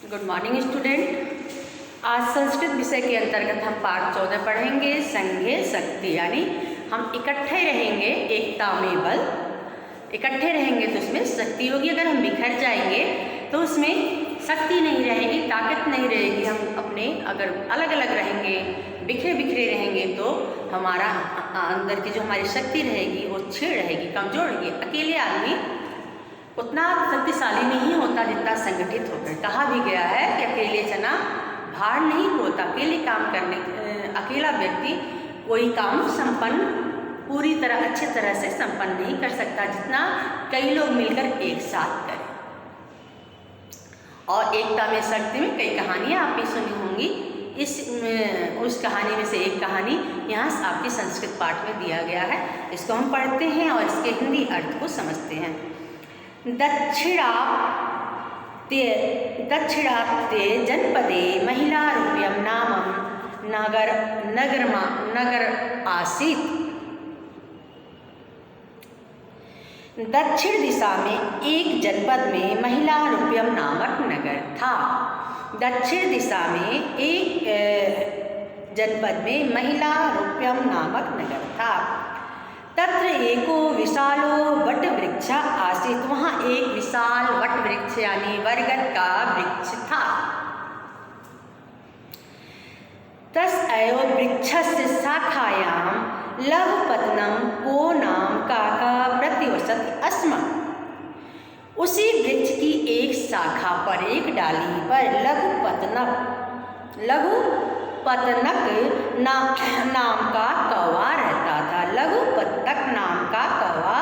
Good morning student. आज संस्कृत विषय के अंतर्गत हम पाठ 14 पढ़ेंगे, संघे शक्ति, यानी हम इकट्ठे रहेंगे एकता में बल। इकट्ठे रहेंगे तो उसमें शक्ति होगी। अगर हम बिखर जाएंगे तो उसमें शक्ति नहीं रहेगी, ताकत नहीं रहेगी। हम अपने अगर अलग अलग रहेंगे, बिखरे बिखरे रहेंगे तो हमारा अंदर की जो हमारी शक्ति रहेगी वो छीड़ रहेगी, कमज़ोर रहेगी। अकेले आदमी उतना शक्तिशाली नहीं होता जितना संगठित होकर। कहा भी गया है कि अकेले चना भार नहीं होता। अकेले काम करने अकेला व्यक्ति कोई काम संपन्न पूरी तरह अच्छी तरह से संपन्न नहीं कर सकता जितना कई लोग मिलकर एक साथ करें। और एकता में शक्ति में कई कहानियाँ आपने सुनी होंगी। उस कहानी में से एक कहानी यहाँ आपके संस्कृत पाठ में दिया गया है। इसको हम पढ़ते हैं और इसके हिंदी अर्थ को समझते हैं। दक्षिणात्ये जनपदे महिलारूप्यं नामं नगर आसीत्। दक्षिण दिशा में एक जनपद में महिलारूप्यम नामक नगर था। दक्षिण दिशा में एक जनपद में महिलारूप्यम नामक नगर था। तत्र एको विशालो वट वृक्ष आसीत्। वहाँ एक विशाल वट वृक्ष यानी बरगद का वृक्ष था। तस्यो वृक्षस्य शाखायां लघुपत्नं को नाम काका प्रतिवसति स्म। उसी वृक्ष की एक शाखा पर, एक डाली पर लघुपतनक नाम का कौवा रहता था। लघुपतनक नाम का कौवा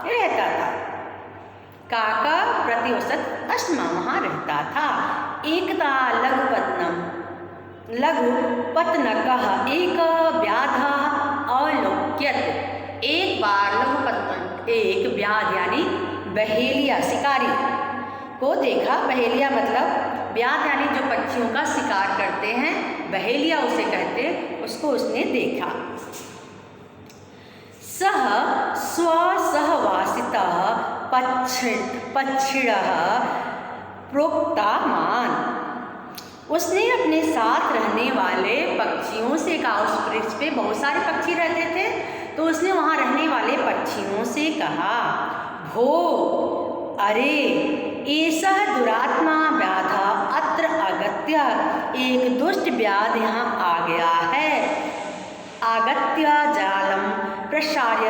रहता था। काका प्रतिवसत अस्म, वहाँ रहता था। एकदा लघुपतनकः एक व्याध अलोक्यत। एक बार लघुपतनक एक व्याध यानी बहेलिया, शिकारी को देखा। बहेलिया मतलब व्याध यानी जो पक्षियों का शिकार करते हैं, बहेलिया उसे कहते हैं। उसको उसने देखा। सह स्वसहवासितः पक्षिणः प्रोक्तामान। उसने अपने साथ रहने वाले पक्षियों से कहा। उस वृक्ष पे बहुत सारे पक्षी रहते थे, तो उसने वहाँ रहने वाले पक्षियों से कहा, भो अरे एषः दुरात्मा व्याध अत्र आगत्य। एक दुष्ट व्याध यहाँ आ गया है। आगत्य जालम प्रसार्य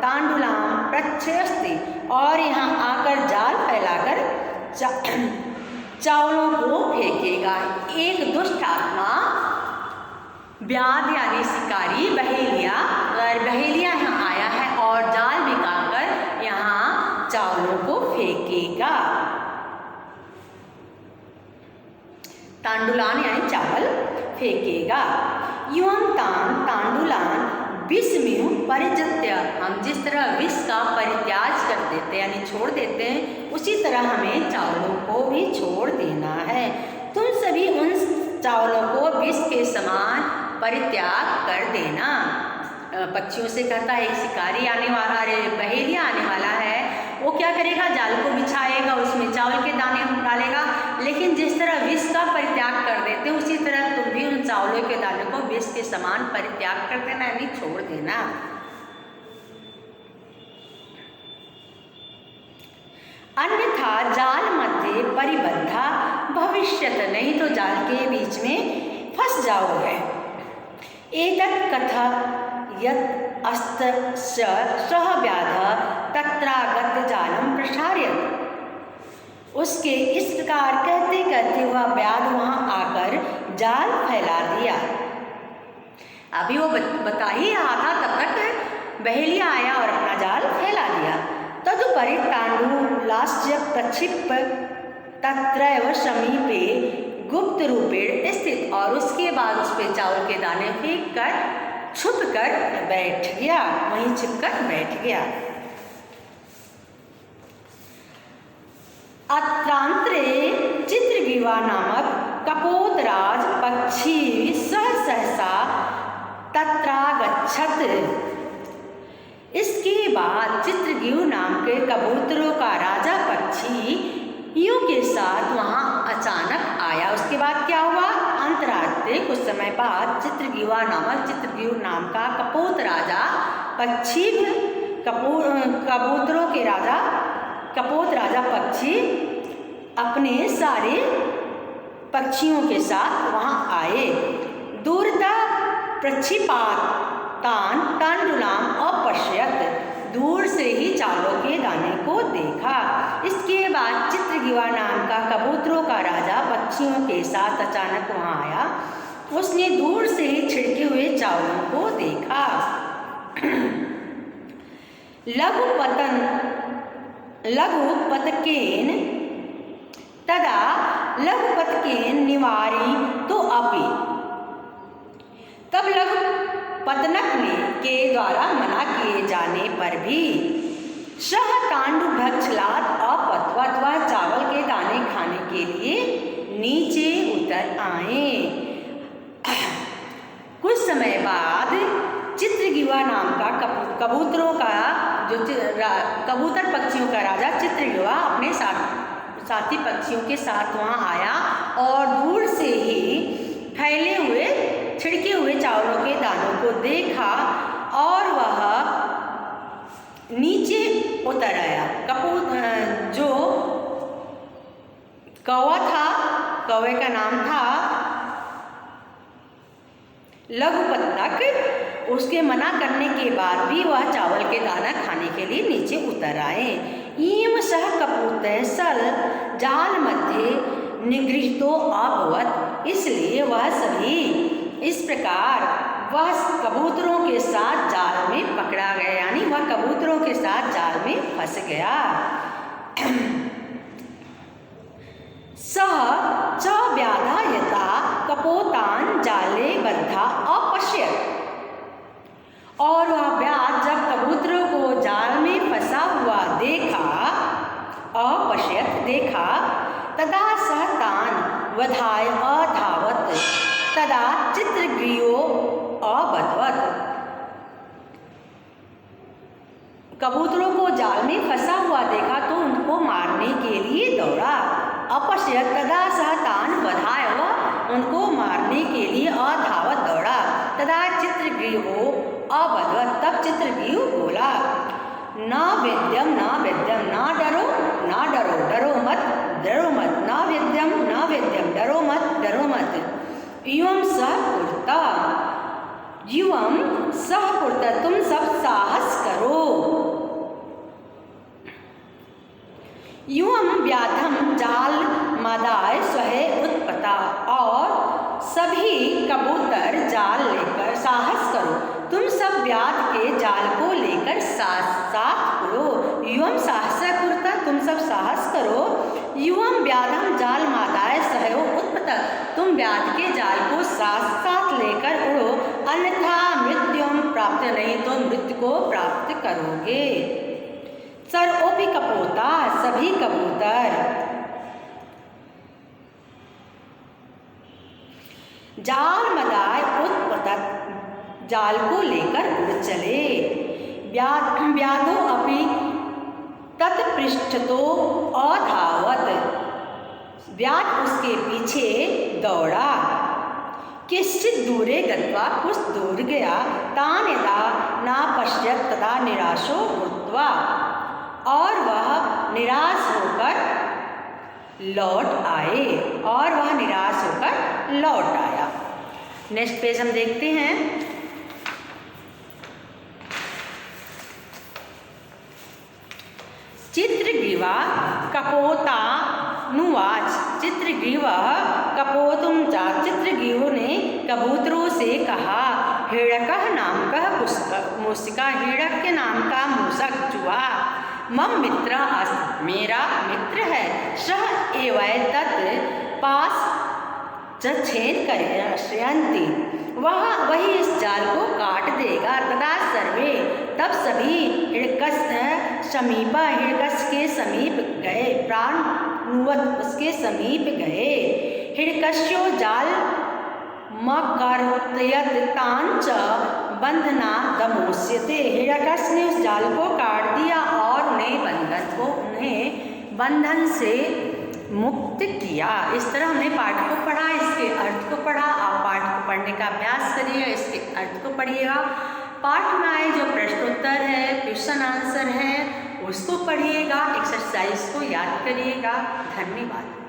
तांडुलाम प्रच्छयस्ति। और यहाँ आकर जाल फैलाकर चावलों को फेंकेगा। एक दुष्ट आत्मा व्याध यानी शिकारी बहेलिया, बहेलिया यहाँ आया है और जाल बिगाकर यहाँ चावलों को फेंकेगा। तांडुलान यानी चावल फेंकेगा। युवम तांडुलान विषमिहु परिजत्य। हम जिस तरह विष का परित्याग कर देते हैं यानी छोड़ देते हैं, उसी तरह हमें चावलों को भी छोड़ देना है। तुम सभी उन चावलों को विष के समान परित्याग कर देना। पक्षियों से कहता है, एक शिकारी आने वाला, अरे बहेलिया आने वाला है, वो क्या करेगा, जाल को बिछाएगा, उसमें चावल के दाने डालेगा। लेकिन जिस तरह विष का परित्याग कर देते उसी तरह तुम भी उन चावलों के दाने को विष के समान परित्याग कर देना यानी छोड़ देना। अन्यथा जाल मध्य परिबद्धा भविष्यत। नहीं तो जाल के बीच में फंस जाओगे। एतत् कथा यत् अस्तस्य सह व्याध तत्रागत जालम प्रसार्यत। उसके इस प्रकार कहते कहते वह व्याध वहाँ आकर जाल फैला दिया। अभी वो बता ही रहा था, तब तक बहेलिया आया और अपना जाल फैला दिया। तदुपरि तांडुलास्य प्रक्षिप्त तत्रैव समीपे गुप्त रूपेण स्थित। और उसके बाद उस पे चावल के दाने फेंक कर छुप कर बैठ गया, वहीं छिप कर बैठ गया। अत्रांतरे चित्रग्रीवा नामक कपोतराज पक्षी सहसा तत्रागच्छत। इसके बाद चित्रग्रीव नाम के कबूतरों का राजा पक्षी यूं के साथ वहाँ अचानक उसके बाद क्या हुआ? अंतरात्रे कुछ समय बाद चित्रग्रीवा चित्रग्रीव नाम का कपोत राजा पक्षी कबूतरों के राजा कपोत राजा पक्षी अपने सारे पक्षियों के साथ वहाँ आए। दूरता प्रक्षिपातान तांडुलाम अपश्यत, दूर से ही चावलों के दाने को देखा। इसके बाद चित्रग्रीवा नाम का कबूतरों का राजा पक्षियों के साथ अचानक वहाँ आया। उसने दूर से ही छिड़के हुए चावलों को देखा। लघुपतकेन तदा लघुपतकेन निवारी तो अपि, तब लघुपतनक के द्वारा मना किए जाने पर भी सह तांडु भक्षलात अपत्वत, वह चावल के दाने खाने के लिए नीचे उतर आए। कुछ समय बाद चित्रग्रीवा नाम का कबूतरों का जो कबूतर पक्षियों का राजा चित्रग्रीवा अपने साथी पक्षियों के साथ वहाँ आया और दूर से ही फैले हुए छिड़के हुए चावलों के दानों को देखा और वह नीचे उतर आया। जो कौवा था, कौवे का नाम था लघुपतनक, उसके मना करने के बाद भी वह चावल के दाना खाने के लिए नीचे उतर आए। ईम सह कपूतः सल जाल मध्य निगृहीतो अभवत्, इसलिए वह सभी इस प्रकार वह कबूतरों के साथ जाल में पकड़ा गया, यानी वह कबूतरों के साथ जाल में फंस गया। सह च व्याधा यथा कपोतान जाले बद्धा अपश्यत, और वह व्याध जब कबूतरों को जाल में फंसा हुआ देखा, अपश्यत देखा, तदा सह तान वधाय अधावत, तदा चित्रग्रीवो अबध्वत, कबूतरों को जाल में फंसा हुआ देखा तो उनको मारने के लिए दौड़ा। अपश्यत तदा सह तान वधाय, उनको मारने के लिए अधावत दौड़ा। तदा चित्रग्रीवो अबध्वत, तब चित्रग्रीव बोला, न वेद्यम न वेद्यम, ना डरो ना डरो, डरो मत डरो मत, न वेद्यम न वेद्यम, डरो मत डरो मत। युवम सह पुरता, युवम सह पुरता, तुम सब साहस करो। युवम व्याधम जाल मादाय स्वहे उत्पता, और सभी कबूतर जाल लेकर साहस करो, तुम सब व्याध के जाल को लेकर साथ करो। युवम साहस कुरता, तुम सब साहस करो। युवम व्याधम जाल मादाय सहयो उत्पता, तुम व्याध के जाल को साथ लेकर उड़ो, अन्यथा मृत्युम प्राप्त, नहीं तो मृत्यु को प्राप्त करोगे। सर्वोपि कपोता, सभी कबूतर जाल मदाय उत्पतत, जाल को लेकर उड़ चले। व्याधो अपि तत्पृष्ठतो अधावत, व्याध उसके पीछे दौड़ा। किश्चित दूरे गत्वा, कुछ दूर गया। तान यदा न पश्यत तदा निराशो भूत्वा, और वह निराश होकर लौट आए, और वह निराश होकर लौट आया। नेक्स्ट पेज हम देखते हैं। चित्रग्रीवा कपोतानुवाच, चित्रग्रीवः कपोतुम च, चित्रग्रीव ने कबूतरों से कहा, हिड़कः नामकः मूषिका, हिड़क के नाम का मूषक चूहा, मम मित्र अस्त, मेरा मित्र है, सह एवैतत् पास छेद करिष्यन्ति, वही इस जाल को काट देगा। तदा सर्वे, तब सभी हिड़कस्य समीप, हिड़कस के समीप गए, प्राणुवत, उसके समीप गए। हिड़कस्यो जाल मकर्तयत तांच बंधना दमोस्यते, हिड़कस ने उस जाल को काट दिया और उन्हें बंधन से मुक्त किया। इस तरह हमने पाठ को पढ़ा, इसके अर्थ को पढ़ा। आप पाठ को पढ़ने का अभ्यास करिएगा, इसके अर्थ को पढ़िएगा। पाठ में आए जो प्रश्नोत्तर है, क्वेश्चन आंसर है, उसको पढ़िएगा, एक्सरसाइज को याद करिएगा। धन्यवाद।